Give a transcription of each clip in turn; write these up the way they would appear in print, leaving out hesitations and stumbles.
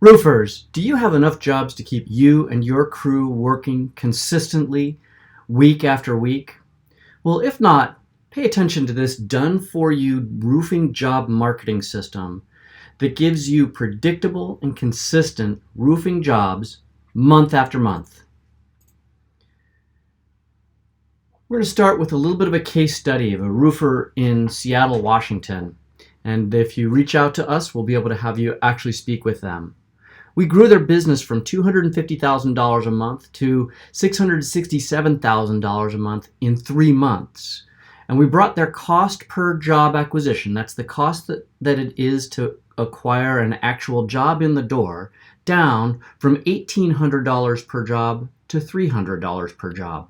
Roofers, do you have enough jobs to keep you and your crew working consistently week after week? Well, if not, pay attention to this done-for-you roofing job marketing system that gives you predictable and consistent roofing jobs month after month. We're going to start with a little bit of a case study of a roofer in Seattle, Washington. And if you reach out to us, we'll be able to have you actually speak with them. We grew their business from $250,000 a month to $667,000 a month in 3 months. And we brought their cost per job acquisition, that's the cost that it is to acquire an actual job in the door, down from $1,800 per job to $300 per job.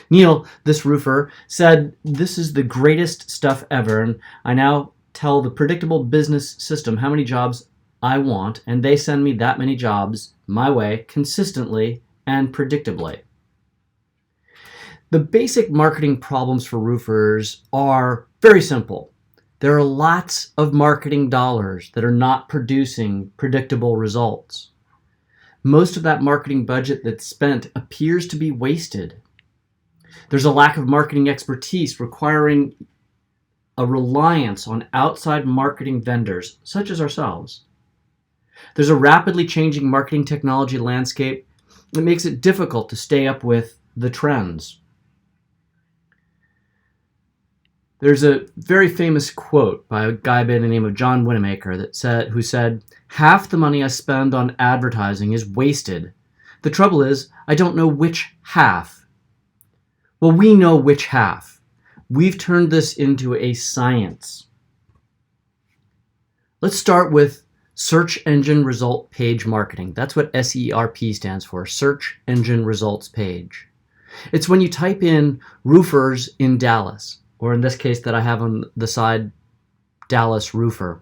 Neil, this roofer, said, "This is the greatest stuff ever, and I now tell the predictable business system how many jobs I want, and they send me that many jobs my way consistently and predictably." The basic marketing problems for roofers are very simple. There are lots of marketing dollars that are not producing predictable results. Most of that marketing budget that's spent appears to be wasted. There's a lack of marketing expertise requiring a reliance on outside marketing vendors, such as ourselves. There's a rapidly changing marketing technology landscape that makes it difficult to stay up with the trends. There's a very famous quote by a guy by the name of John Winamaker who said, "Half the money I spend on advertising is wasted. The trouble is, I don't know which half." Well, we know which half. We've turned this into a science. Let's start with Search Engine Result Page Marketing. That's what SERP stands for, Search Engine Results Page. It's when you type in roofers in Dallas, or in this case that I have on the side, Dallas roofer.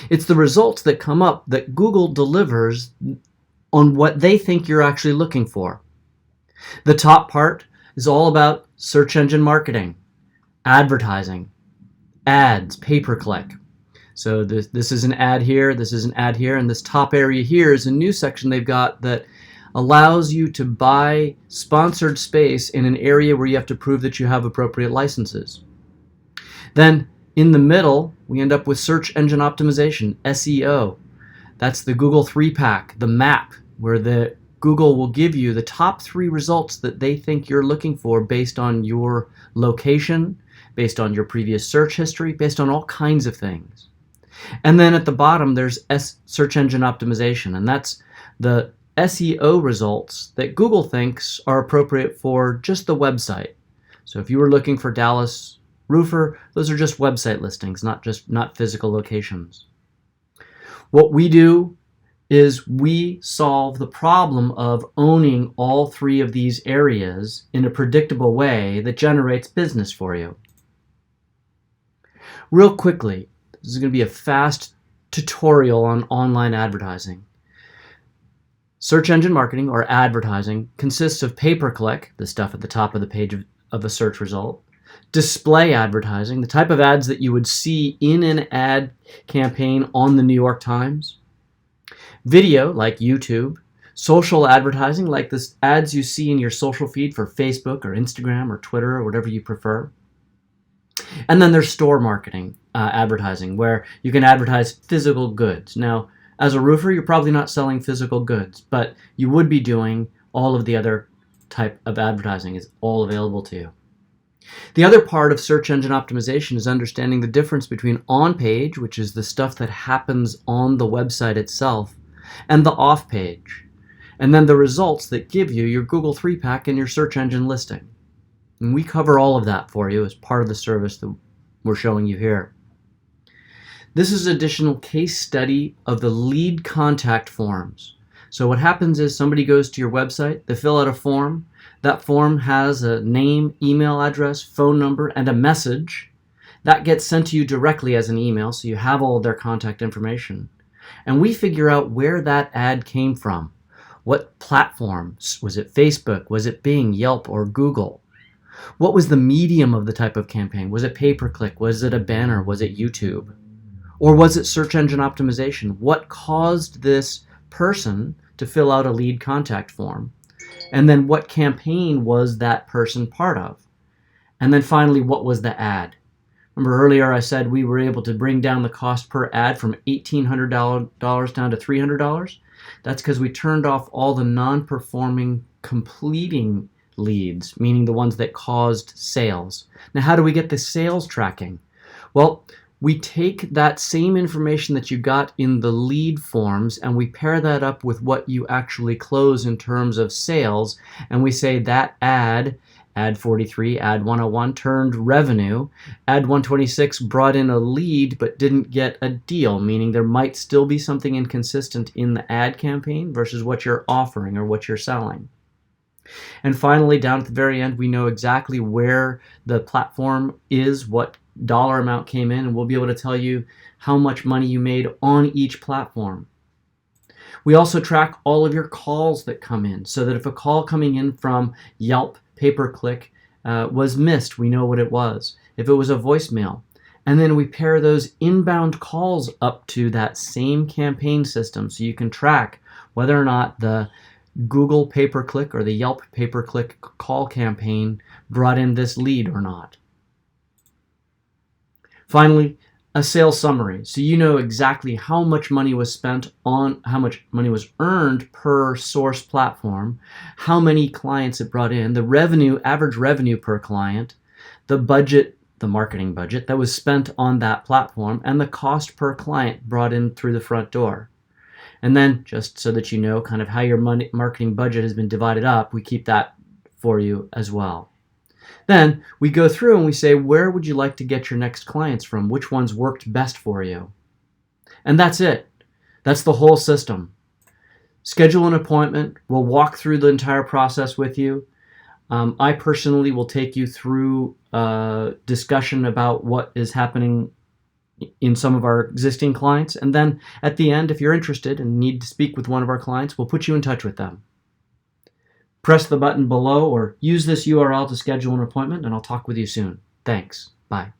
It's the results that come up that Google delivers on what they think you're actually looking for. The top part is all about search engine marketing, advertising, ads, pay-per-click. So this is an ad here, this is an ad here, and this top area here is a new section they've got that allows you to buy sponsored space in an area where you have to prove that you have appropriate licenses. Then in the middle, we end up with search engine optimization, SEO. That's the Google 3-pack, the map, where Google will give you the top 3 results that they think you're looking for based on your location, based on your previous search history, based on all kinds of things. And then at the bottom, there's search engine optimization, and that's the SEO results that Google thinks are appropriate for just the website. So if you were looking for Dallas roofer, those are just website listings, not physical locations. What we do is we solve the problem of owning all 3 of these areas in a predictable way that generates business for you. Real quickly, this is going to be a fast tutorial on online advertising. Search engine marketing, or advertising, consists of pay-per-click, the stuff at the top of the page of a search result, display advertising, the type of ads that you would see in an ad campaign on the New York Times, video, like YouTube, social advertising, like the ads you see in your social feed for Facebook or Instagram or Twitter or whatever you prefer. And then there's store marketing advertising, where you can advertise physical goods. Now, as a roofer, you're probably not selling physical goods, but you would be doing all of the other type of advertising. Is all available to you. The other part of search engine optimization is understanding the difference between on-page, which is the stuff that happens on the website itself, and the off-page, and then the results that give you your Google 3-pack and your search engine listing. And we cover all of that for you as part of the service that we're showing you here. This is an additional case study of the lead contact forms. So what happens is somebody goes to your website, they fill out a form. That form has a name, email address, phone number, and a message. That gets sent to you directly as an email, so you have all of their contact information. And we figure out where that ad came from. What platforms? Was it Facebook? Was it Bing, Yelp, or Google? What was the medium of the type of campaign? Was it pay-per-click? Was it a banner? Was it YouTube? Or was it search engine optimization? What caused this person to fill out a lead contact form? And then what campaign was that person part of? And then finally, what was the ad? Remember earlier I said we were able to bring down the cost per ad from $1,800 down to $300? That's because we turned off all the non-performing completing leads, meaning the ones that caused sales. Now, how do we get the sales tracking? Well, we take that same information that you got in the lead forms and we pair that up with what you actually close in terms of sales, and we say that ad 43, ad 101 turned revenue, ad 126 brought in a lead but didn't get a deal, meaning there might still be something inconsistent in the ad campaign versus what you're offering or what you're selling. And finally, down at the very end, we know exactly where the platform is, what dollar amount came in, and we'll be able to tell you how much money you made on each platform. We also track all of your calls that come in, so that if a call coming in from Yelp pay-per-click was missed, we know what it was. If it was a voicemail. And then we pair those inbound calls up to that same campaign system so you can track whether or not the Google pay-per-click or the Yelp pay-per-click call campaign brought in this lead or not. Finally, a sales summary. So you know exactly how much money was spent on, how much money was earned per source platform, how many clients it brought in, the revenue, average revenue per client, the budget, the marketing budget that was spent on that platform, and the cost per client brought in through the front door. And then, just so that you know kind of how your marketing budget has been divided up, we keep that for you as well. Then we go through and we say, where would you like to get your next clients from? Which ones worked best for you? And that's it. That's the whole system. Schedule an appointment. We'll walk through the entire process with you. I personally will take you through a discussion about what is happening in some of our existing clients. And then at the end, if you're interested and need to speak with one of our clients, we'll put you in touch with them. Press the button below or use this URL to schedule an appointment, and I'll talk with you soon. Thanks. Bye.